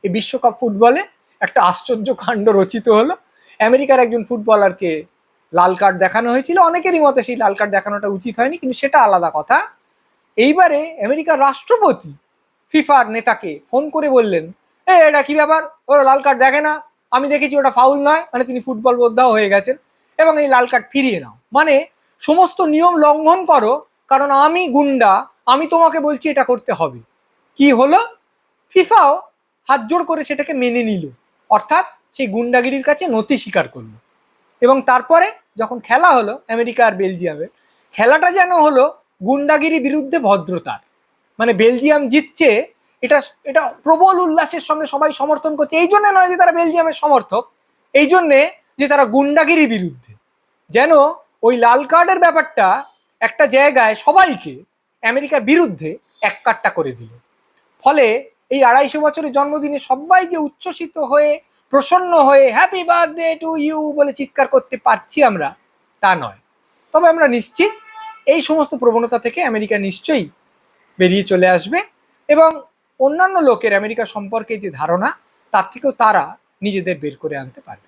এই বিশ্বকাপ ফুটবলে একটা আশ্চর্য কাণ্ড রচিত হলো। আমেরিকার একজন ফুটবলারকে লাল কার্ড দেখানো হয়েছিল। অনেকেরই মতে সেই লাল কার্ড দেখানোটা উচিত হয়নি, কিন্তু সেটা আলাদা কথা। এইবারে আমেরিকার রাষ্ট্রপতি ফিফার নেতাকে ফোন করে বললেন, এটা কি ব্যাপার, ওরা লাল কার্ড দেখে না, আমি দেখেছি ওটা ফাউল নয়। মানে তিনি ফুটবল বোদ্ধাও হয়ে গেছেন, এবং এই লাল কার্ড ফিরিয়ে নাও, মানে সমস্ত নিয়ম লঙ্ঘন করো, কারণ আমি গুন্ডা, আমি তোমাকে বলছি এটা করতে হবে। কি হলো, ফিফাও হাত জোড় করে সেটাকে মেনে নিল, অর্থাৎ সেই গুন্ডাগিরির কাছে নতি স্বীকার করলো। এবং তারপরে যখন খেলা হলো আমেরিকা আর বেলজিয়ামের, খেলাটা যেন হলো গুন্ডাগিরি বিরুদ্ধে ভদ্রতার। মানে বেলজিয়াম জিতছে, এটা এটা প্রবল উল্লাসের সঙ্গে সবাই সমর্থন করছে। এই জন্য নয় যে তারা বেলজিয়ামের সমর্থক, এই জন্যে যে তারা গুন্ডাগিরি বিরুদ্ধে। যেন ওই লাল কার্ডের ব্যাপারটা একটা জায়গায় সবাইকে আমেরিকার বিরুদ্ধে এককাট্টা করে দিল। ফলে এই 250 বছরের জন্মদিনে সবাই যে উচ্ছ্বসিত হয়ে প্রসন্ন হয়ে হ্যাপি বার্থডে টু ইউ বলে চিৎকার করতে পারছি আমরা, তা নয়। তবে আমরা নিশ্চিত এই সমস্ত প্রবণতা থেকে আমেরিকা নিশ্চয়ই বেরিয়ে চলে আসবে, এবং অন্যান্য লোকের আমেরিকা সম্পর্কে যে ধারণা, তার থেকেও তারা নিজেদের বের করে আনতে পারবে।